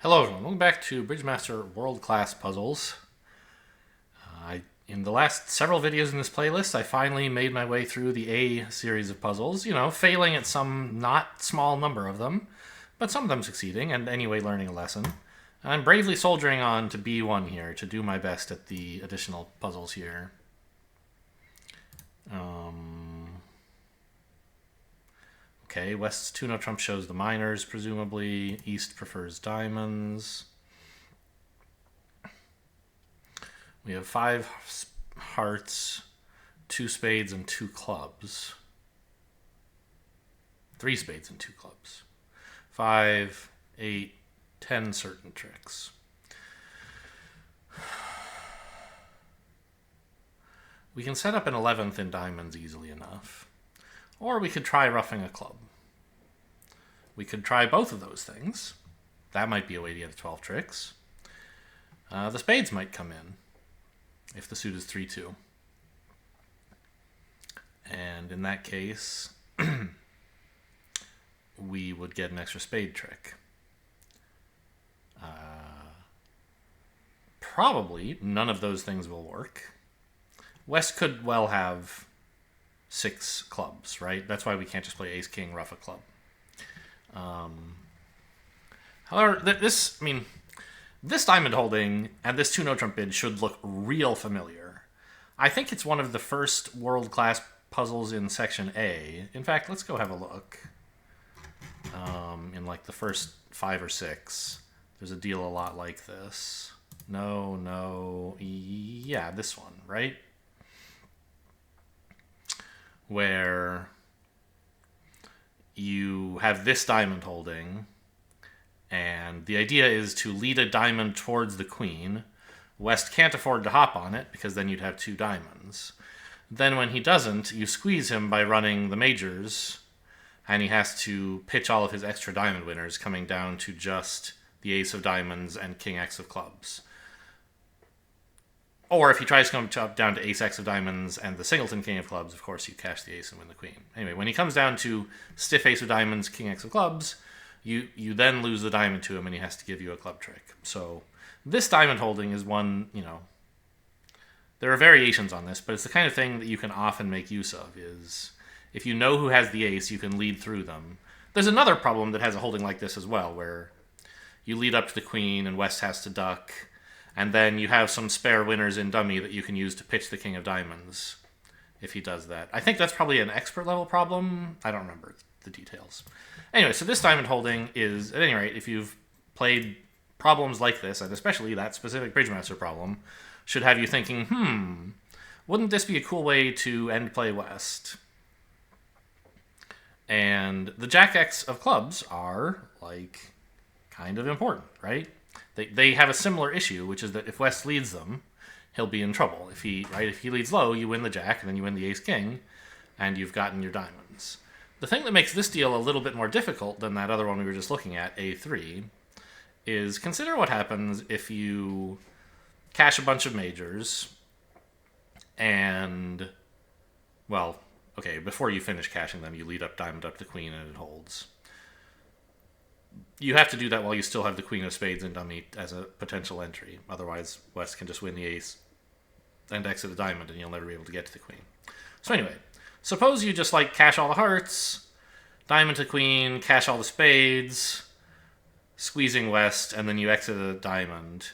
Hello everyone, welcome back to Bridgemaster World Class Puzzles. In the last several videos in this playlist, I finally made my way through the A series of puzzles, failing at some not small number of them, but some of them succeeding, and anyway learning a lesson. I'm bravely soldiering on to B-1 here to do my best at the additional puzzles here. Okay, West's 2-no trump shows the minors, presumably. East prefers diamonds. We have 5 hearts, 2 spades, and 2 clubs. 3 spades and 2 clubs. 5, 8, 10 certain tricks. We can set up an 11th in diamonds easily enough. Or we could try roughing a club. We could try both of those things. That might be a way to get the 12 tricks. The spades might come in if the suit is 3-2. And in that case, we would get an extra spade trick. Probably none of those things will work. West could well have 6 clubs, right? That's why we can't just play ace-king, rough a club. However, this diamond holding and this 2-no trump bid should look real familiar. I think it's one of the first world-class puzzles in Section A. In fact, let's go have a look. In like the first 5 or 6, there's a deal a lot like this. Yeah, this one, right? Where you have this diamond holding, and the idea is to lead a diamond towards the queen. West can't afford to hop on it, because then you'd have 2 diamonds. Then when he doesn't, you squeeze him by running the majors, and he has to pitch all of his extra diamond winners, coming down to just the ace of diamonds and king x of clubs. Or if he tries to come down to ace x of diamonds and the singleton king of clubs, of course you cash the ace and win the queen. Anyway, when he comes down to stiff ace of diamonds, king x of clubs, you then lose the diamond to him and he has to give you a club trick. So this diamond holding is one, there are variations on this, but it's the kind of thing that you can often make use of, is if you know who has the ace, you can lead through them. There's another problem that has a holding like this as well, where you lead up to the queen and West has to duck, and then you have some spare winners in dummy that you can use to pitch the king of diamonds if he does that. I think that's probably an expert level problem. I don't remember the details. Anyway, so this diamond holding is, at any rate, if you've played problems like this, and especially that specific Bridgemaster problem, should have you thinking, wouldn't this be a cool way to end play West? And the jack x of clubs are, kind of important, right? They have a similar issue, which is that if West leads them, he'll be in trouble. If he leads low, you win the jack, and then you win the ace-king, and you've gotten your diamonds. The thing that makes this deal a little bit more difficult than that other one we were just looking at, A3, is consider what happens if you cash a bunch of majors, and, well, okay, before you finish cashing them, you lead up diamond up to queen, and it holds. You have to do that while you still have the queen of spades in dummy as a potential entry. Otherwise, West can just win the ace and exit a diamond, and you'll never be able to get to the queen. So anyway, suppose you just cash all the hearts, diamond to queen, cash all the spades, squeezing West, and then you exit a diamond.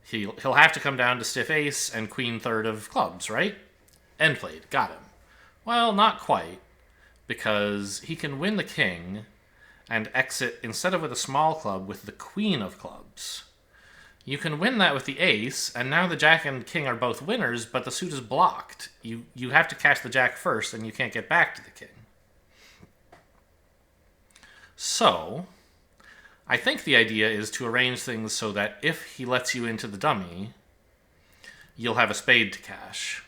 He'll have to come down to stiff ace and queen third of clubs, right? End played. Got him. Well, not quite, because he can win the king and exit, instead of with a small club, with the queen of clubs. You can win that with the ace, and now the jack and king are both winners, but the suit is blocked. You have to cash the jack first, and you can't get back to the king. So, I think the idea is to arrange things so that if he lets you into the dummy, you'll have a spade to cash,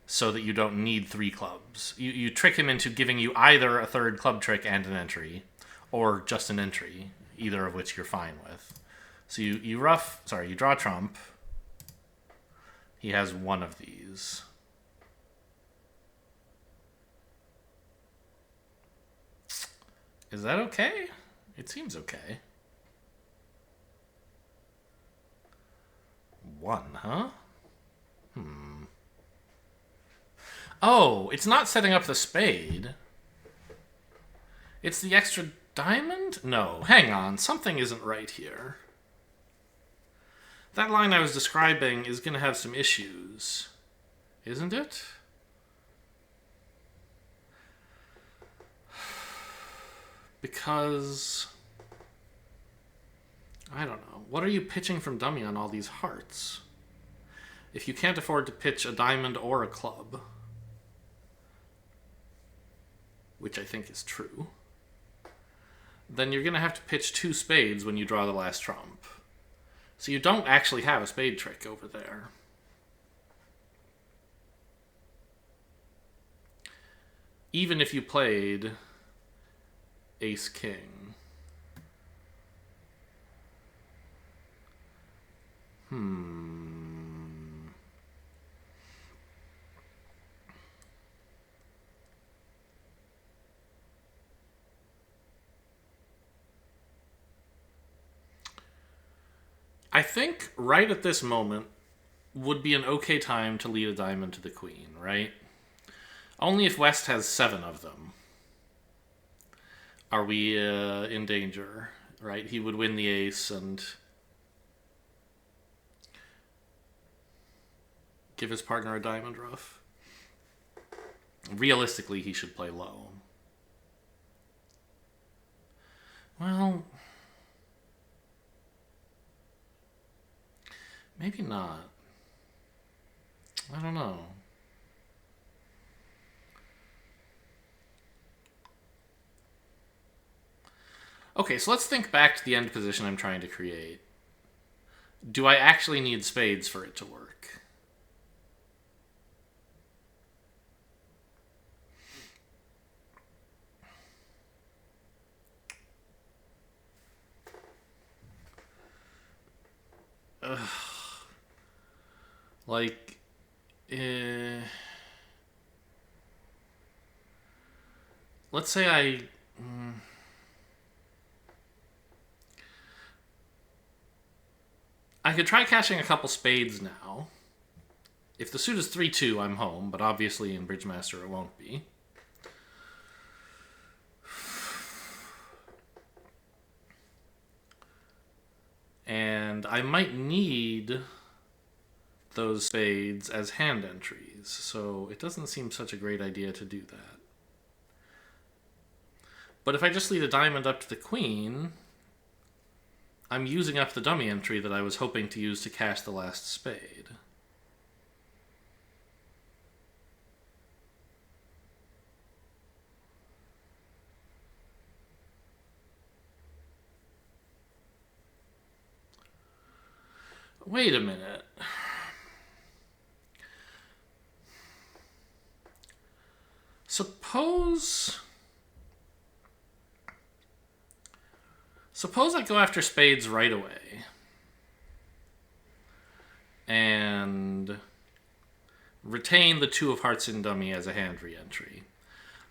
so that you don't need 3 clubs. You trick him into giving you either a third club trick and an entry, or just an entry, either of which you're fine with. So you draw trump. He has one of these. Is that okay? It seems okay. B-1, huh? Oh, it's not setting up the spade. It's the extra diamond? No, hang on. Something isn't right here. That line I was describing is going to have some issues. Isn't it? Because... I don't know. What are you pitching from dummy on all these hearts? If you can't afford to pitch a diamond or a club, which I think is true, then you're going to have to pitch 2 spades when you draw the last trump. So you don't actually have a spade trick over there. Even if you played ace-king. I think right at this moment would be an okay time to lead a diamond to the queen, right? Only if West has 7 of them are we in danger, right? He would win the ace and give his partner a diamond ruff. Realistically, he should play low. Well, maybe not. I don't know. Okay, so let's think back to the end position I'm trying to create. Do I actually need spades for it to work? Ugh. Like, let's say I could try cashing a couple spades now. If the suit is 3-2, I'm home, but obviously in Bridgemaster it won't be. And I might need those spades as hand entries, so it doesn't seem such a great idea to do that. But if I just lead a diamond up to the queen, I'm using up the dummy entry that I was hoping to use to cash the last spade. Wait a minute. Suppose I go after spades right away and retain the 2 of hearts in dummy as a hand re-entry.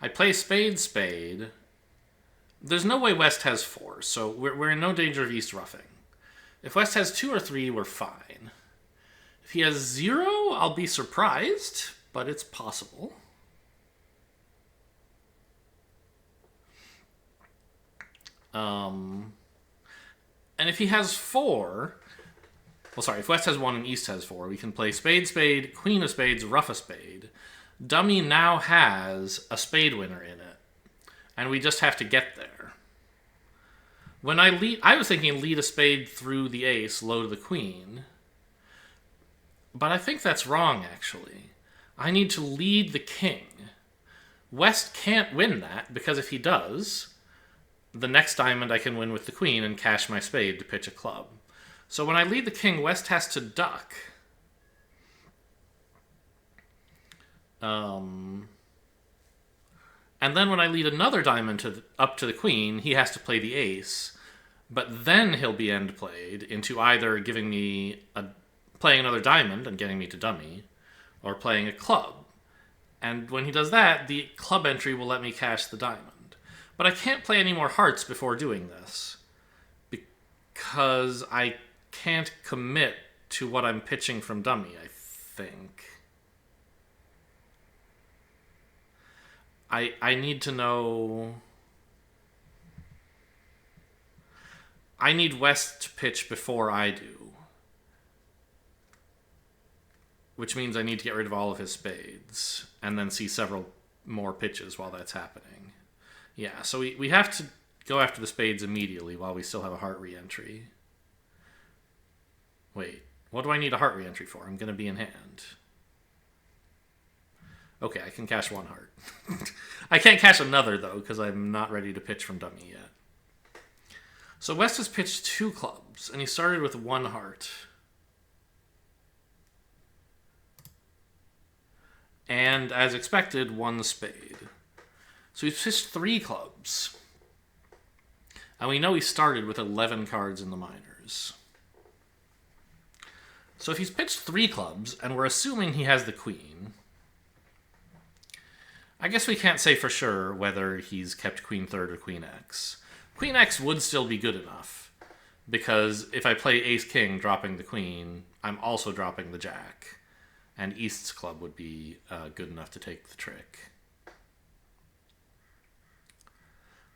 I play spade, spade. There's no way West has 4, so we're in no danger of East ruffing. If West has 2 or 3, we're fine. If he has 0, I'll be surprised, but it's possible. And if he has 4, well, sorry, if West has 1 and East has 4, we can play spade, spade, queen of spades, ruff a spade. Dummy now has a spade winner in it, and we just have to get there. When I was thinking lead a spade through the ace, low to the queen, but I think that's wrong, actually. I need to lead the king. West can't win that, because if he does, the next diamond I can win with the queen and cash my spade to pitch a club. So when I lead the king, West has to duck. And then when I lead another diamond up to the queen, he has to play the ace. But then he'll be end played into either giving me playing another diamond and getting me to dummy, or playing a club. And when he does that, the club entry will let me cash the diamond. But I can't play any more hearts before doing this, because I can't commit to what I'm pitching from dummy, I think. I need to know... I need West to pitch before I do. Which means I need to get rid of all of his spades. And then see several more pitches while that's happening. Yeah, so we have to go after the spades immediately while we still have a heart re-entry. Wait, what do I need a heart re-entry for? I'm going to be in hand. Okay, I can cash one heart. I can't cash another, though, because I'm not ready to pitch from dummy yet. So West has pitched 2 clubs, and he started with 1 heart. And, as expected, 1 spade. So he's pitched 3 clubs. And we know he started with 11 cards in the minors. So if he's pitched 3 clubs, and we're assuming he has the queen... I guess we can't say for sure whether he's kept queen third or queen X. Queen X would still be good enough, because if I play ace-king dropping the queen, I'm also dropping the jack, and East's club would be good enough to take the trick.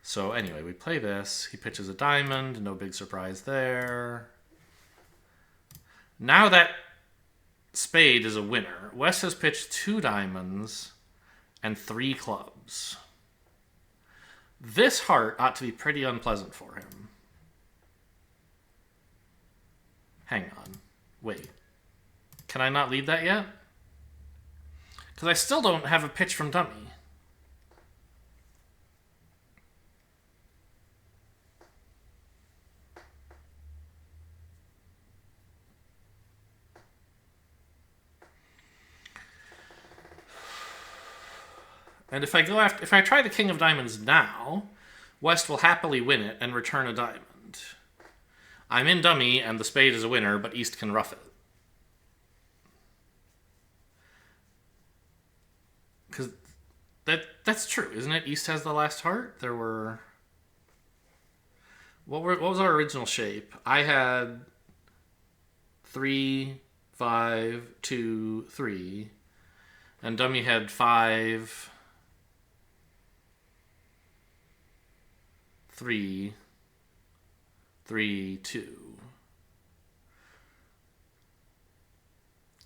So anyway, we play this. He pitches a diamond, no big surprise there. Now that spade is a winner, West has pitched 2 diamonds and 3 clubs. This heart ought to be pretty unpleasant for him. Hang on. Wait. Can I not lead that yet? Because I still don't have a pitch from dummy. And if I try the king of diamonds now, West will happily win it and return a diamond. I'm in dummy and the spade is a winner, but East can rough it. Because that's true, isn't it? East has the last heart. There were... What was our original shape? I had 3, 5, 2, 3, and dummy had 5, 3, 3, 2.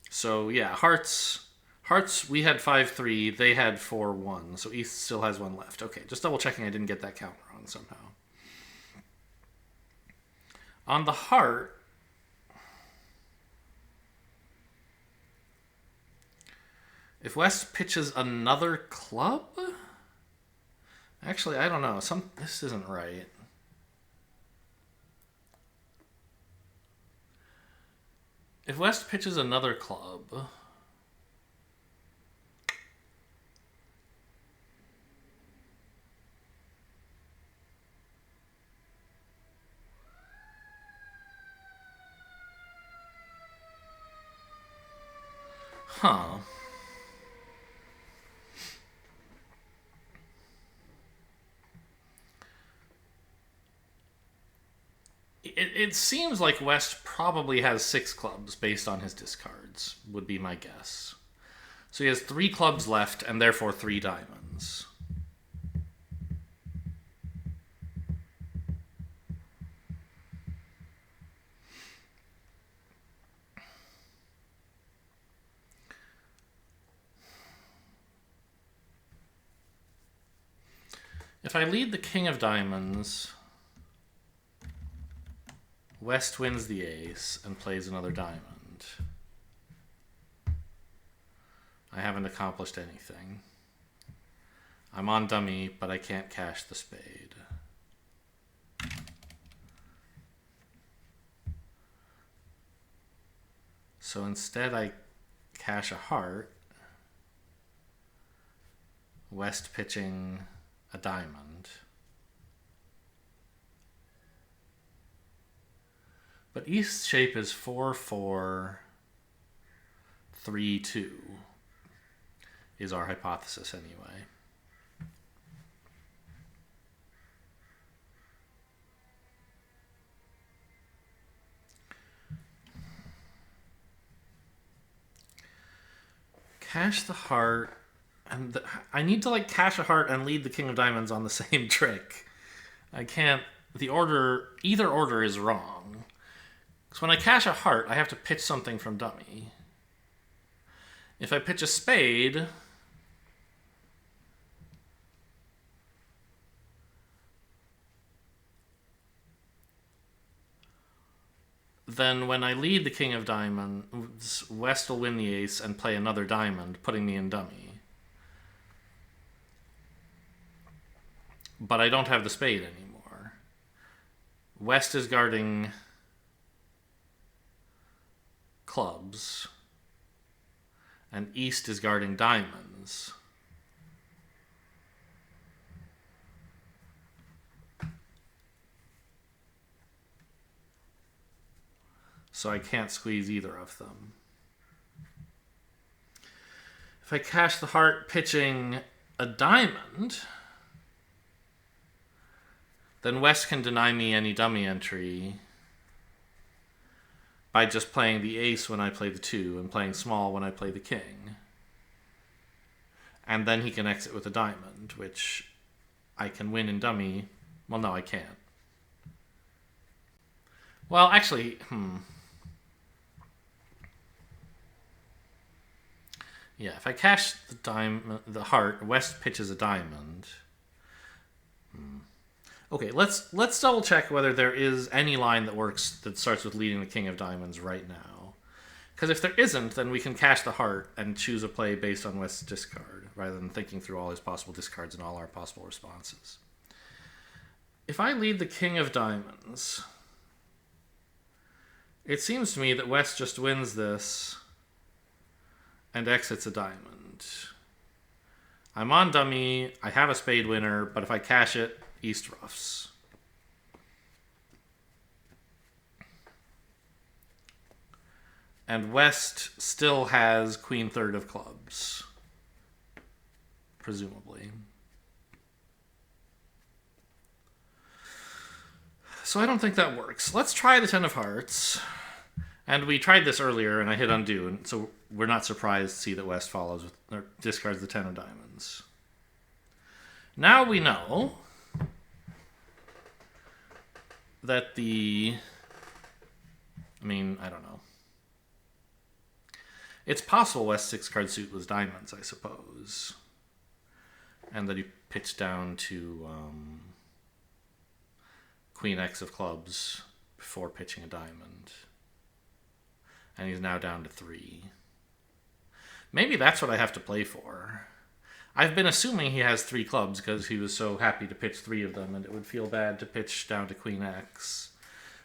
So yeah, hearts, we had 5, 3, they had 4, 1, so East still has 1 left. Okay, just double checking I didn't get that count wrong somehow. On the heart, if West pitches another club? Actually, I don't know. This isn't right. If West pitches another club... Huh. It seems like West probably has 6 clubs based on his discards, would be my guess. So he has 3 clubs left and therefore 3 diamonds. If I lead the king of diamonds, West wins the ace and plays another diamond. I haven't accomplished anything. I'm on dummy, but I can't cash the spade. So instead I cash a heart, West pitching a diamond. But East's shape is 4, 4, 3, 2, is our hypothesis anyway. Cash the heart, and I need to like cash a heart and lead the king of diamonds on the same trick. I can't. Either order is wrong. Because when I cash a heart, I have to pitch something from dummy. If I pitch a spade, then when I lead the king of diamonds, West will win the ace and play another diamond, putting me in dummy. But I don't have the spade anymore. West is guarding clubs, and East is guarding diamonds. So I can't squeeze either of them. If I cash the heart pitching a diamond, then West can deny me any dummy entry by just playing the ace when I play the 2 and playing small when I play the king. And then he can exit with a diamond, which I can win in dummy. Well, no, I can't. Well, actually, Yeah, if I cash the heart, West pitches a diamond. Okay, let's double check whether there is any line that works that starts with leading the king of diamonds right now. Because if there isn't, then we can cash the heart and choose a play based on West's discard, rather than thinking through all his possible discards and all our possible responses. If I lead the king of diamonds, it seems to me that West just wins this and exits a diamond. I'm on dummy, I have a spade winner, but if I cash it, East ruffs. And West still has queen third of clubs, presumably. So I don't think that works. Let's try the 10 of hearts. And we tried this earlier, and I hit undo, and so we're not surprised to see that West follows with, or discards the 10 of diamonds. Now we know that I don't know. It's possible West's 6-card suit was diamonds, I suppose. And that he pitched down to Queen X of clubs before pitching a diamond. And he's now down to 3. Maybe that's what I have to play for. I've been assuming he has 3 clubs because he was so happy to pitch 3 of them, and it would feel bad to pitch down to Queen X.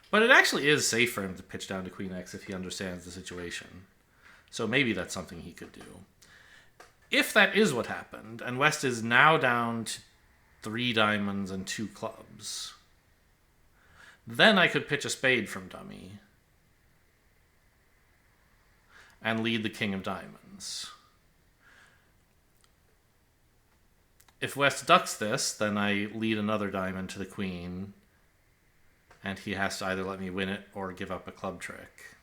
But it actually is safe for him to pitch down to Queen X if he understands the situation. So maybe that's something he could do. If that is what happened, and West is now down to 3 diamonds and 2 clubs, then I could pitch a spade from dummy and lead the king of diamonds. If West ducks this, then I lead another diamond to the queen, and he has to either let me win it or give up a club trick.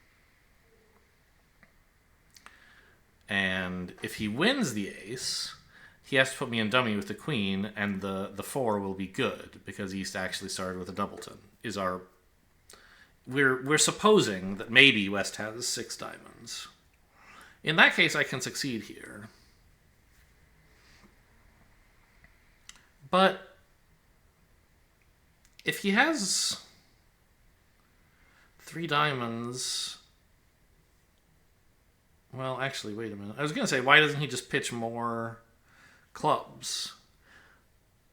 And if he wins the ace, he has to put me in dummy with the queen, and the 4 will be good because East actually started with a doubleton. We're supposing that maybe West has 6 diamonds. In that case, I can succeed here. But if he has 3 diamonds... Well, actually, wait a minute. I was going to say, why doesn't he just pitch more clubs?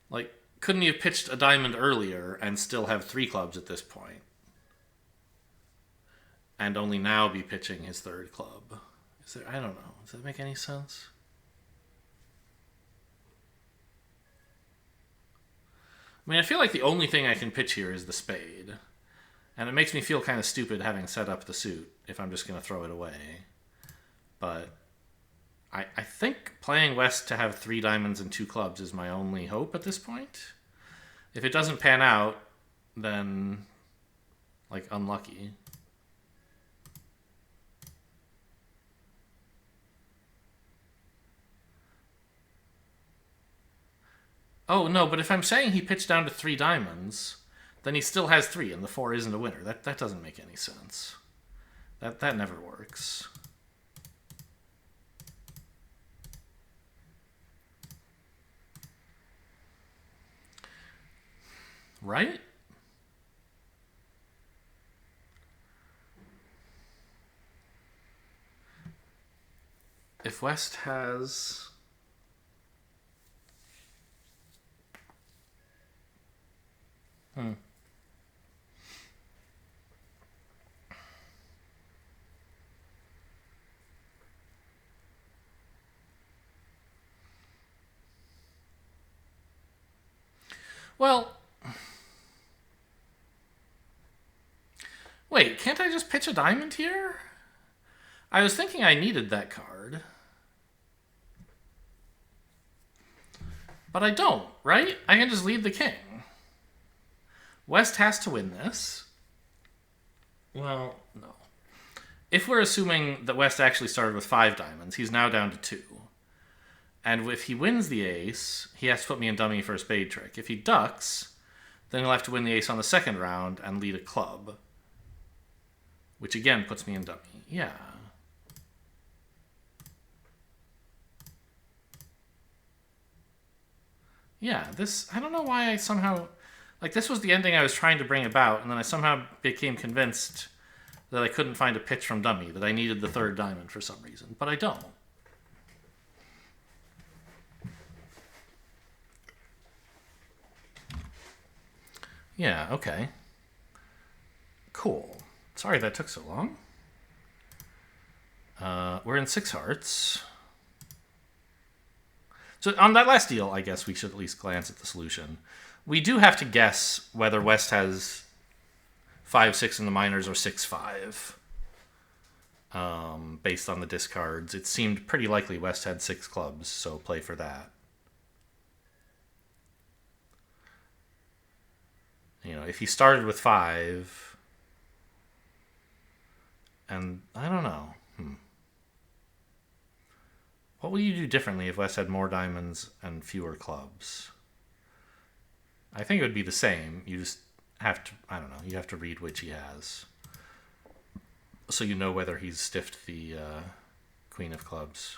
Like, couldn't he have pitched a diamond earlier and still have 3 clubs at this point? And only now be pitching his 3rd club? I don't know. Does that make any sense? I feel like the only thing I can pitch here is the spade. And it makes me feel kind of stupid having set up the suit if I'm just going to throw it away. But I think playing West to have 3 diamonds and 2 clubs is my only hope at this point. If it doesn't pan out, then, unlucky. Oh, no, but if I'm saying he pitched down to 3 diamonds, then he still has 3, and the 4 isn't a winner. That doesn't make any sense. That never works. Right? If West has... Well, wait, can't I just pitch a diamond here? I was thinking I needed that card. But I don't, right? I can just lead the king. West has to win this. Well, no. If we're assuming that West actually started with 5 diamonds, he's now down to 2. And if he wins the ace, he has to put me in dummy for a spade trick. If he ducks, then he'll have to win the ace on the second round and lead a club. Which again puts me in dummy. Yeah. Yeah, this... I don't know why I somehow... Like, this was the ending I was trying to bring about, and then I somehow became convinced that I couldn't find a pitch from dummy, that I needed the 3rd diamond for some reason. But I don't. Yeah, okay. Cool. Sorry that took so long. We're in 6 hearts. So on that last deal, I guess we should at least glance at the solution. We do have to guess whether West has 5-6 in the minors or 6-5. Based on the discards. It seemed pretty likely West had 6 clubs, so play for that. You know, if he started with 5... And I don't know. What would you do differently if West had more diamonds and fewer clubs? I think it would be the same. You just have to, I don't know, you have to read which he has. So you know whether he's stiffed the Queen of Clubs.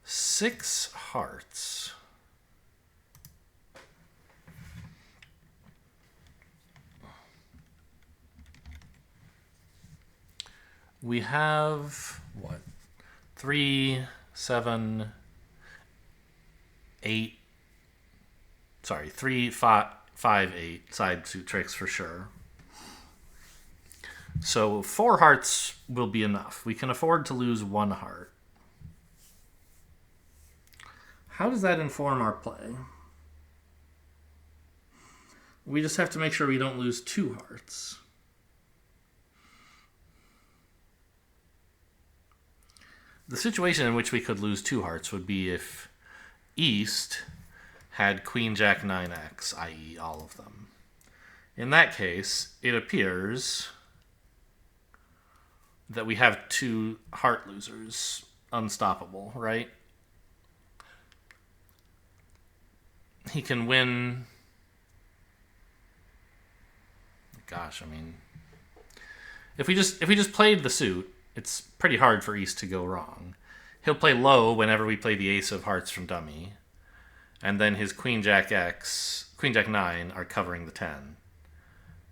6 hearts. We have, what, 3, 7, 8, sorry, 3, 5, 8 side suit tricks for sure. So 4 hearts will be enough. We can afford to lose 1 heart. How does that inform our play? We just have to make sure we don't lose 2 hearts. The situation in which we could lose 2 hearts would be if East had Queen Jack 9x, i.e. all of them. In that case, it appears that we have 2 heart losers. Unstoppable, right? He can win... Gosh, I mean... If we just played the suit, it's pretty hard for East to go wrong. He'll play low whenever we play the ace of hearts from dummy. And then his Queen Jack X, Queen Jack 9 are covering the 10.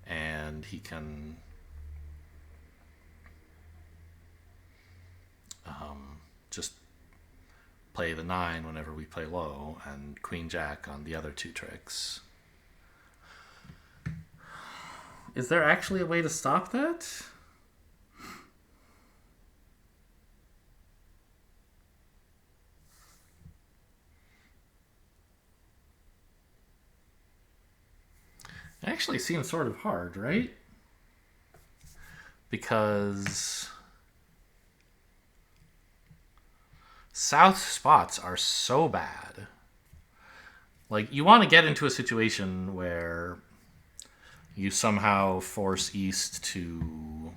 And he can just play the 9 whenever we play low, and Queen Jack on the other 2 tricks. Is there actually a way to stop that? It actually seems sort of hard, right? Because South spots are so bad. Like, you want to get into a situation where you somehow force East to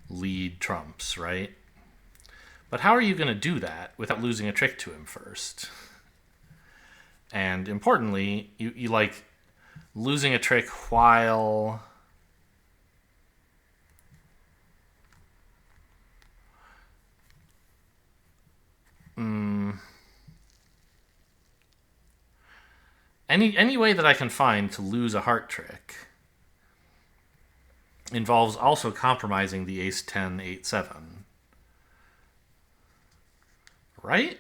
lead trumps, right? But how are you going to do that without losing a trick to him first? And importantly, you like losing a trick while any way that I can find to lose a heart trick involves also compromising the ace 10 8 7. Right?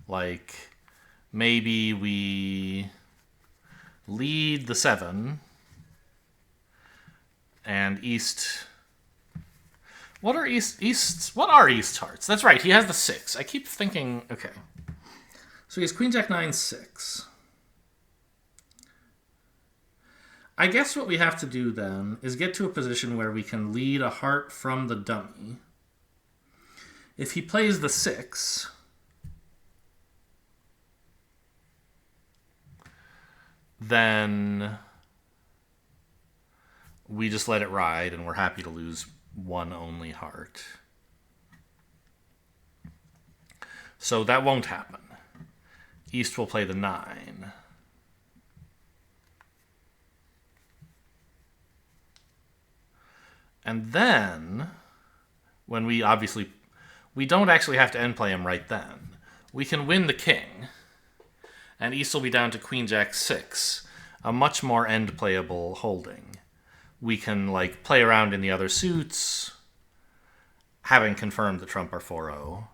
Like, maybe we lead the 7 and East. What are East's hearts? That's right, he has the 6. I keep thinking, okay. So he has Queen Jack 9 6. I guess what we have to do then is get to a position where we can lead a heart from the dummy. If he plays the 6, then we just let it ride and we're happy to lose one only heart. So that won't happen. East will play the 9. And then, when we don't actually have to end play him right then. We can win the king, and East will be down to Queen Jack 6, a much more end playable holding. We can like play around in the other suits, having confirmed that trump are 4-0.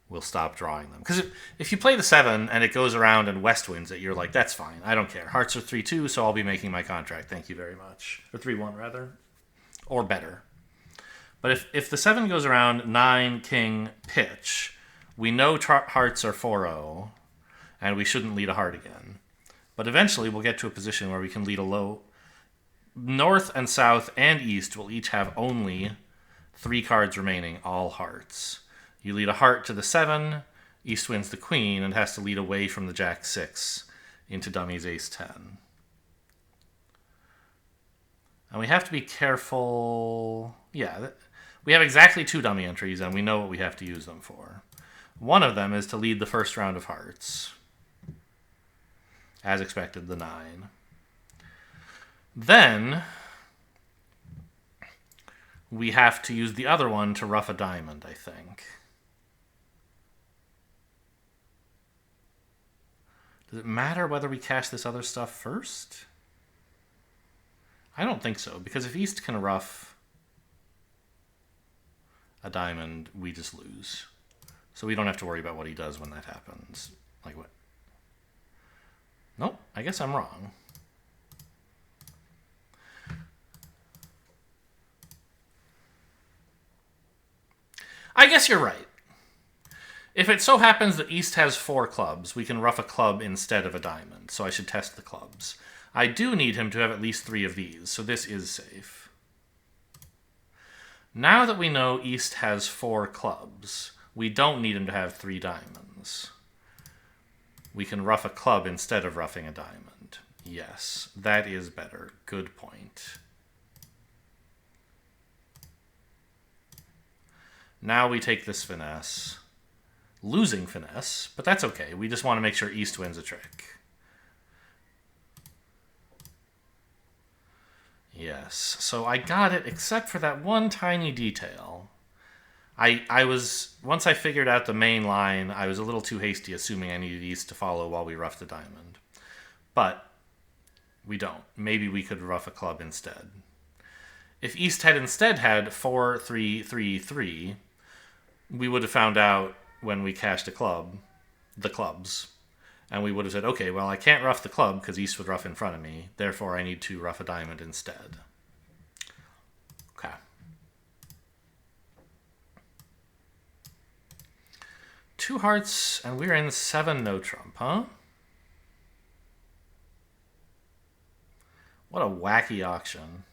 We'll stop drawing them. Because if you play the 7 and it goes around and West wins it, you're like, that's fine. I don't care. Hearts are 3-2, so I'll be making my contract. Thank you very much. Or 3-1, rather. Or better. But if the 7 goes around 9, king, pitch, we know hearts are 4-0, and we shouldn't lead a heart again. But eventually we'll get to a position where we can lead a low. North and South and East will each have only 3 cards remaining, all hearts. You lead a heart to the 7, East wins the Queen, and has to lead away from the Jack 6 into dummy's Ace 10. And we have to be careful. Yeah, we have exactly 2 dummy entries, and we know what we have to use them for. One of them is to lead the first round of hearts. As expected, the 9. Then we have to use the other one to ruff a diamond, I think. Does it matter whether we cash this other stuff first? I don't think so, because if East can ruff a diamond, we just lose. So we don't have to worry about what he does when that happens. Like what? Nope, I guess I'm wrong. I guess you're right. If it so happens that East has 4 clubs, we can ruff a club instead of a diamond, so I should test the clubs. I do need him to have at least 3 of these, so this is safe. Now that we know East has 4 clubs, we don't need him to have 3 diamonds. We can ruff a club instead of ruffing a diamond. Yes, that is better. Good point. Now we take this finesse. Losing finesse, but that's okay. We just want to make sure East wins a trick. Yes, so I got it except for that one tiny detail. I was, once I figured out the main line, I was a little too hasty assuming I needed East to follow while we roughed the diamond. But we don't. Maybe we could rough a club instead. If East had instead had 4, 3, 3, 3, we would have found out when we cashed a club, the clubs, and we would have said, okay, well, I can't rough the club because East would rough in front of me, therefore I need to rough a diamond instead. Okay. Two hearts, and we're in 7 no trump, huh? What a wacky auction.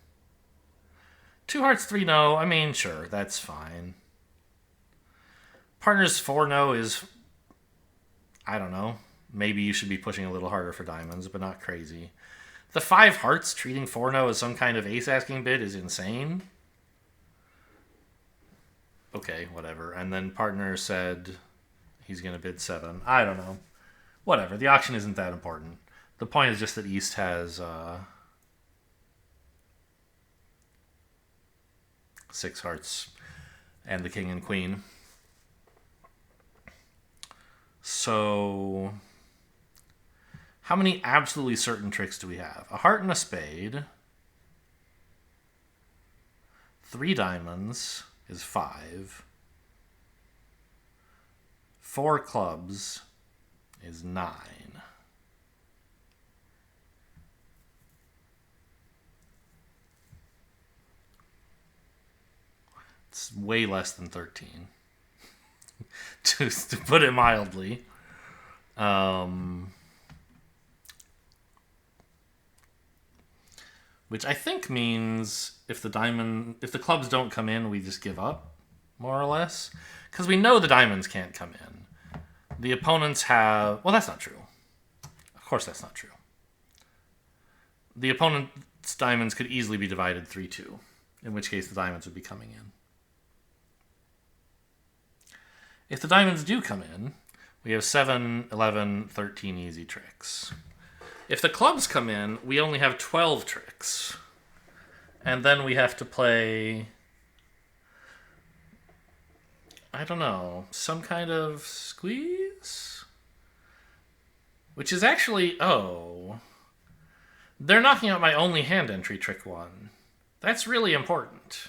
2 hearts, 3 no, I mean, sure, that's fine. Partners 4 no is, I don't know, Maybe you should be pushing a little harder for diamonds, but not crazy. The 5 hearts treating 4-no as some kind of ace-asking bid is insane. Okay, whatever. And then partner said he's going to bid 7. I don't know. Whatever. The auction isn't that important. The point is just that East has 6 hearts and the king and queen. So, how many absolutely certain tricks do we have? A heart and a spade. 3 diamonds is 5. 4 clubs is 9. It's way less than 13. to put it mildly. Which I think means if the clubs don't come in, we just give up, more or less. Because we know the diamonds can't come in. The opponents have... Well, that's not true. Of course that's not true. The opponent's diamonds could easily be divided 3-2, in which case the diamonds would be coming in. If the diamonds do come in, we have 7, 11, 13 easy tricks. If the clubs come in, we only have 12 tricks. And then we have to play... I don't know, some kind of squeeze? Which is actually... Oh. They're knocking out my only hand entry, trick 1. That's really important.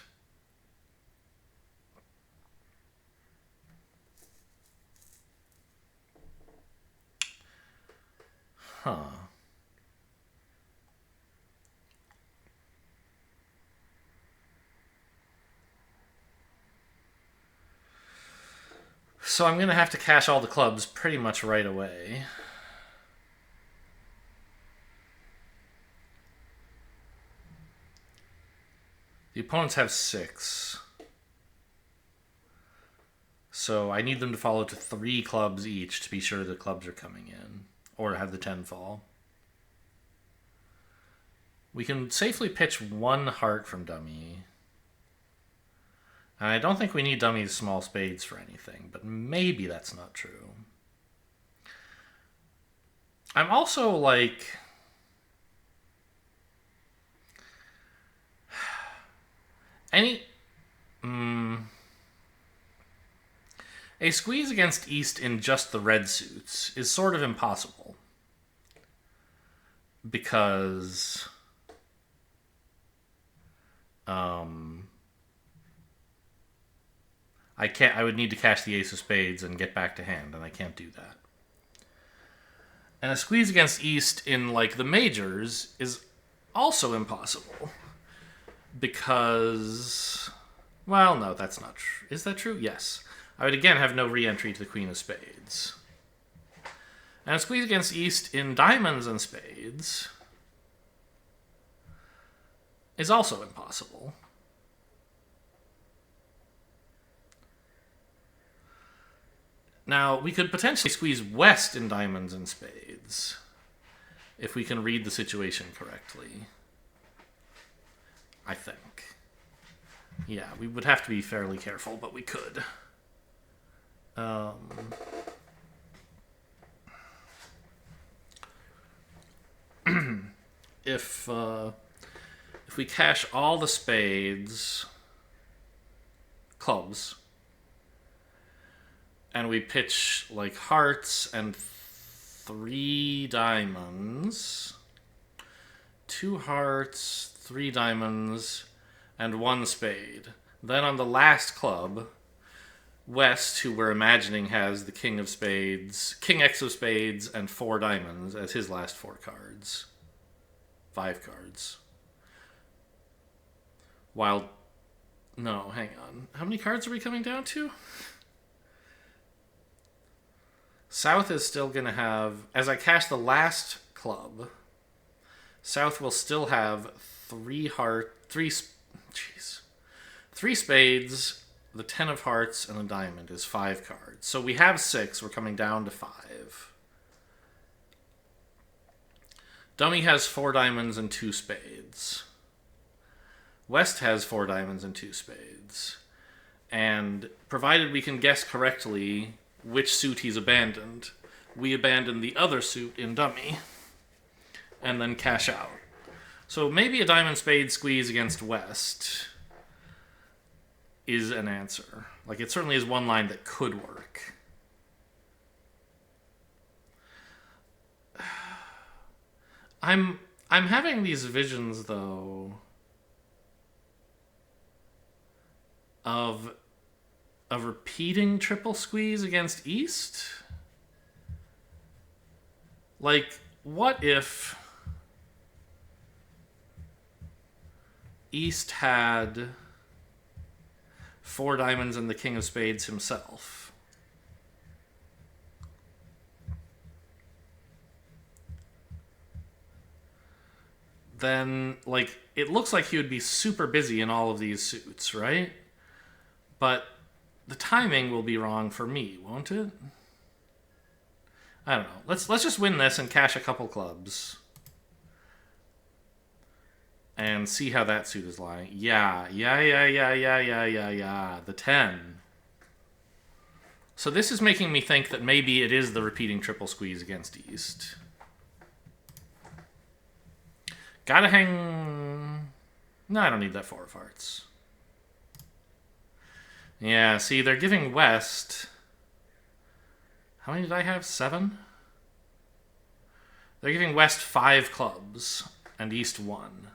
Huh. So I'm going to have to cash all the clubs pretty much right away. The opponents have 6. So I need them to follow to 3 clubs each to be sure the clubs are coming in. Or have the 10 fall. We can safely pitch 1 heart from dummy. And I don't think we need dummy's small spades for anything, but maybe that's not true. I'm also like... A squeeze against East in just the red suits is sort of impossible. Because... I would need to cash the ace of spades and get back to hand, and I can't do that. And a squeeze against East in, like, the majors is also impossible. Because... Well, no, that's not true. Is that true? Yes. I would again have no re-entry to the queen of spades. And a squeeze against East in diamonds and spades is also impossible. Now, we could potentially squeeze West in diamonds and spades if we can read the situation correctly. I think. Yeah, we would have to be fairly careful, but we could. If we cash all the spades, clubs, and we pitch like hearts and 3 diamonds, 2 hearts, 3 diamonds, and 1 spade. Then on the last club, West, who we're imagining has the king of spades, king X of spades, and 4 diamonds as his last 4 cards. 5 cards. While... No, hang on. How many cards are we coming down to? South is still going to have... As I cash the last club, South will still have 3 spades, the 10 of hearts, and the diamond is 5 cards. So we have 6. We're coming down to 5. Dummy has 4 diamonds and 2 spades. West has 4 diamonds and 2 spades. And provided we can guess correctly which suit he's abandoned, we abandon the other suit in dummy and then cash out. So maybe a diamond spade squeeze against West is an answer. Like, it certainly is one line that could work. I'm having these visions, though, of a repeating triple squeeze against East. Like, what if East had 4 diamonds and the king of spades himself? Then, like, it looks like he would be super busy in all of these suits, right? But the timing will be wrong for me, won't it? I don't know. Let's just win this and cash a couple clubs. And see how that suit is lying. Yeah. The 10. So this is making me think that maybe it is the repeating triple squeeze against East. Gotta hang... No, I don't need that 4 of hearts. Yeah, see, they're giving West... How many did I have? 7? They're giving West 5 clubs and East 1.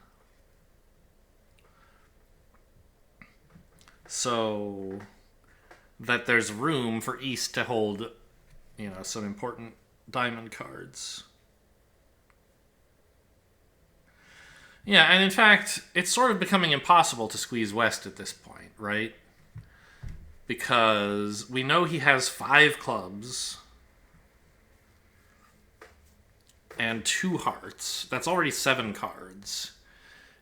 So that there's room for East to hold, you know, some important diamond cards. Yeah, and in fact, it's sort of becoming impossible to squeeze West at this point, right? Because we know he has 5 clubs and 2 hearts. That's already 7 cards.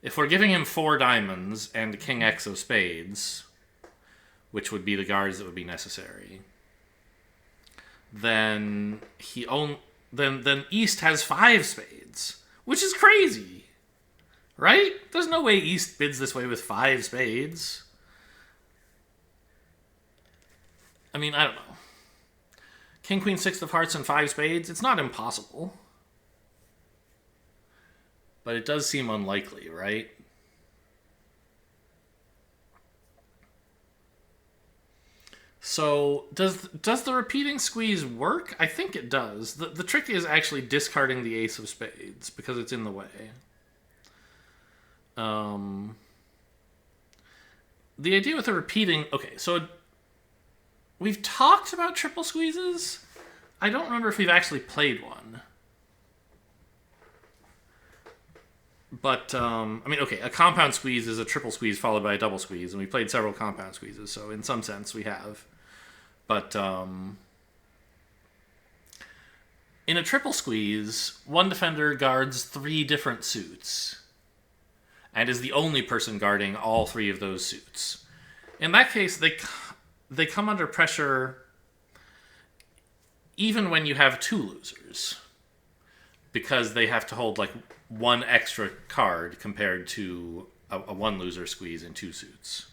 If we're giving him 4 diamonds and King X of spades, which would be the guards that would be necessary, then then East has 5 spades, which is crazy, right? There's no way East bids this way with 5 spades. I mean, I don't know. King, Queen, 6 of hearts, and 5 spades, it's not impossible. But it does seem unlikely, right? So, does the repeating squeeze work? I think it does. The trick is actually discarding the ace of spades, because it's in the way. The idea with the repeating... Okay, so we've talked about triple squeezes. I don't remember if we've actually played one. But, I mean, okay, a compound squeeze is a triple squeeze followed by a double squeeze, and we played several compound squeezes, so in some sense we have. But, in a triple squeeze, one defender guards 3 different suits, and is the only person guarding all 3 of those suits. In that case, they come under pressure even when you have 2 losers, because they have to hold, like, 1 extra card compared to a 1 loser squeeze in 2 suits.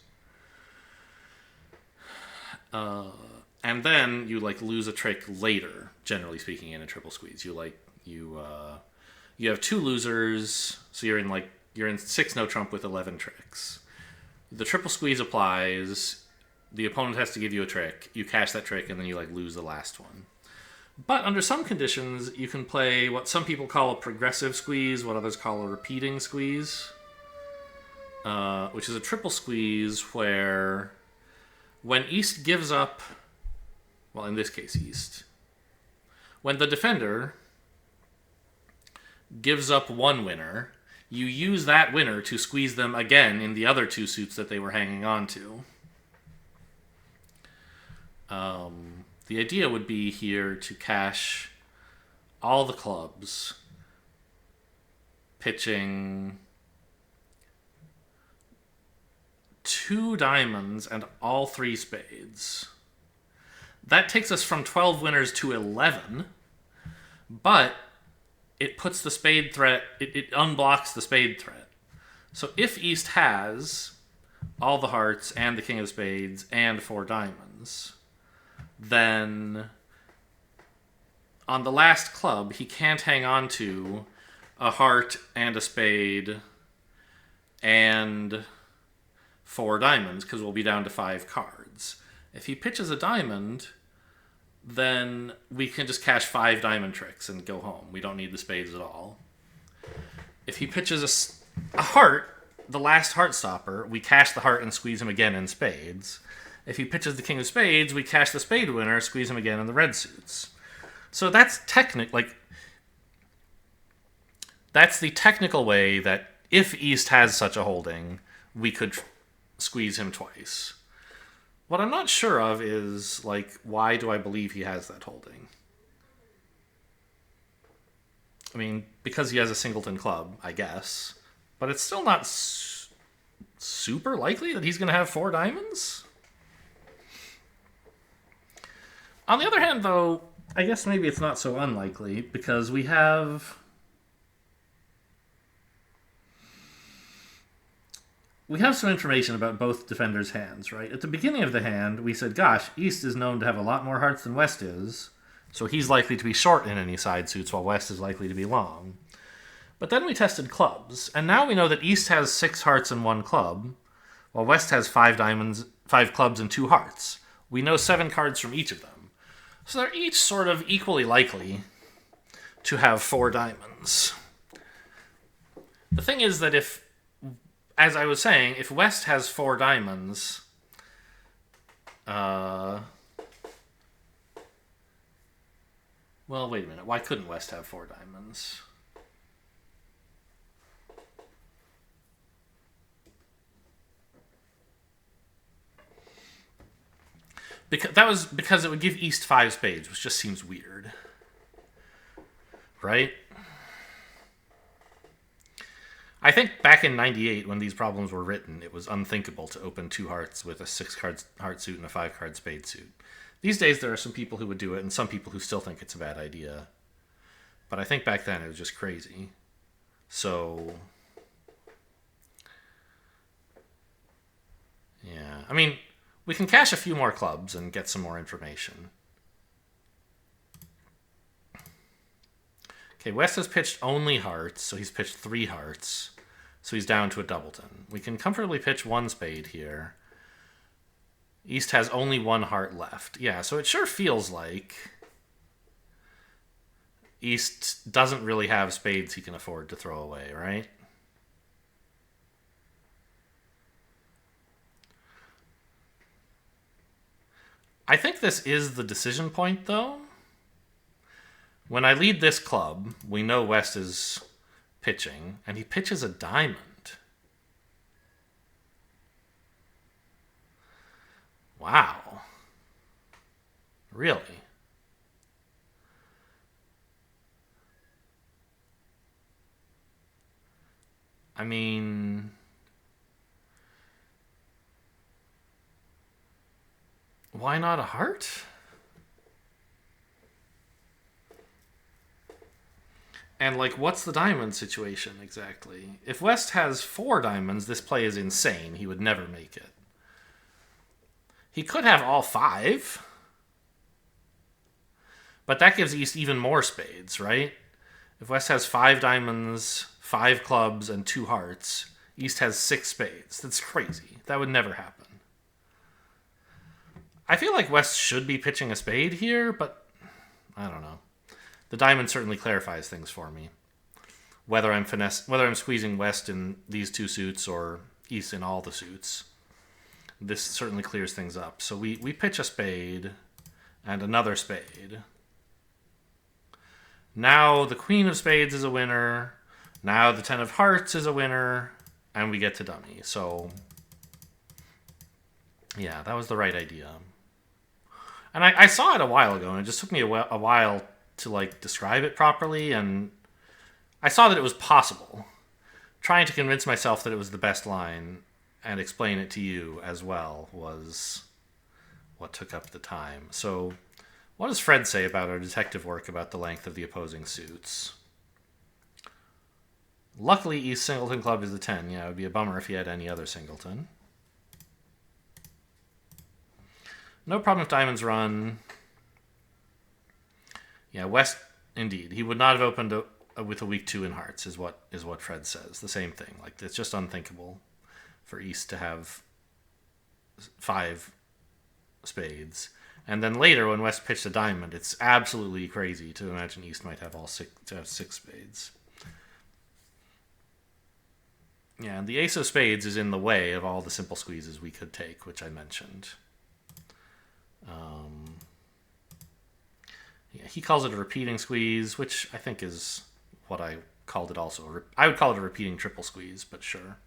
And then you, like, lose a trick later, generally speaking, in a triple squeeze. You have 2 losers, so you're in 6 no trump with 11 tricks. The triple squeeze applies, the opponent has to give you a trick, you cash that trick, and then you, like, lose the last one. But under some conditions, you can play what some people call a progressive squeeze, what others call a repeating squeeze, which is a triple squeeze where when East gives up, well, in this case, East, when the defender gives up 1 winner, you use that winner to squeeze them again in the other 2 suits that they were hanging on to. The idea would be here to cash all the clubs, pitching 2 diamonds and all 3 spades. That takes us from 12 winners to 11, but it puts the spade threat, it unblocks the spade threat. So if East has all the hearts and the king of spades and 4 diamonds, then on the last club, he can't hang on to a heart and a spade and 4 diamonds because we'll be down to 5 cards. If he pitches a diamond, then we can just cash 5 diamond tricks and go home. We don't need the spades at all. If he pitches a heart, the last heart stopper, we cash the heart and squeeze him again in spades. If he pitches the king of spades, we cash the spade winner, squeeze him again in the red suits. So that's that's the technical way that if East has such a holding, we could squeeze him twice. What I'm not sure of is, why do I believe he has that holding? I mean, because he has a singleton club, I guess. But it's still not super likely that he's going to have 4 diamonds. On the other hand, though, I guess maybe it's not so unlikely, because we have some information about both defenders' hands, right? At the beginning of the hand, we said, gosh, East is known to have a lot more hearts than West is, so he's likely to be short in any side suits, while West is likely to be long. But then we tested clubs, and now we know that East has 6 hearts and 1 club, while West has 5 diamonds, 5 clubs and 2 hearts. We know 7 cards from each of them. So they're each sort of equally likely to have 4 diamonds. The thing is that as I was saying, if West has 4 diamonds, well, wait a minute. Why couldn't West have 4 diamonds? Because it would give East 5 spades, which just seems weird. Right? I think back in 98, when these problems were written, it was unthinkable to open 2 hearts with a 6-card heart suit and a 5-card spade suit. These days, there are some people who would do it, and some people who still think it's a bad idea. But I think back then it was just crazy. So, yeah. I mean, we can cash a few more clubs and get some more information. Okay, West has pitched only hearts, so he's pitched 3 hearts. So he's down to a doubleton. We can comfortably pitch 1 spade here. East has only 1 heart left. Yeah, so it sure feels like East doesn't really have spades he can afford to throw away, right? I think this is the decision point, though. When I lead this club, we know West is pitching, and he pitches a diamond. Wow. Really? I mean, why not a heart? And, what's the diamond situation exactly? If West has 4 diamonds, this play is insane. He would never make it. He could have all 5. But that gives East even more spades, right? If West has 5 diamonds, 5 clubs, and 2 hearts, East has 6 spades. That's crazy. That would never happen. I feel like West should be pitching a spade here, but I don't know. The diamond certainly clarifies things for me. Whether I'm squeezing West in these 2 suits or East in all the suits, this certainly clears things up. So we pitch a spade and another spade. Now the queen of spades is a winner. Now the 10 of hearts is a winner. And we get to dummy. So, yeah, that was the right idea. And I saw it a while ago, and it just took me a while to describe it properly, and I saw that it was possible. Trying to convince myself that it was the best line and explain it to you as well was what took up the time. So, what does Fred say about our detective work about the length of the opposing suits? Luckily, East singleton club is the 10. Yeah, it would be a bummer if he had any other singleton. No problem if diamonds run. Yeah, West, indeed. He would not have opened with a weak 2 in hearts, is what Fred says. The same thing. Like, it's just unthinkable for East to have 5 spades. And then later, when West pitched a diamond, it's absolutely crazy to imagine East might have six spades. Yeah, and the ace of spades is in the way of all the simple squeezes we could take, which I mentioned. Yeah, he calls it a repeating squeeze, which I think is what I called it also. I would call it a repeating triple squeeze, but sure.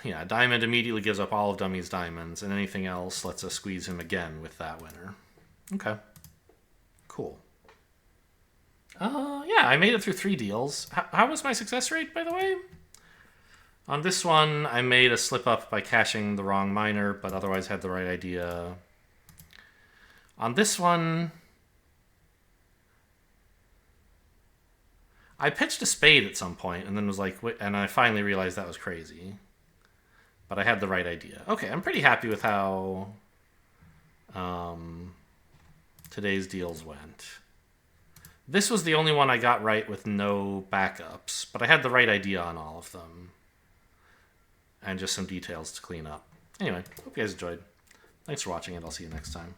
Yeah, diamond immediately gives up all of Dummy's diamonds, and anything else lets us squeeze him again with that winner. Okay. Cool. Yeah, I made it through 3 deals. How was my success rate, by the way? On this one, I made a slip up by cashing the wrong minor, but otherwise had the right idea. On this one, I pitched a spade at some point, and then was like, and I finally realized that was crazy. But I had the right idea. Okay, I'm pretty happy with how today's deals went. This was the only one I got right with no backups, but I had the right idea on all of them. And just some details to clean up. Anyway, hope you guys enjoyed. Thanks for watching, and I'll see you next time.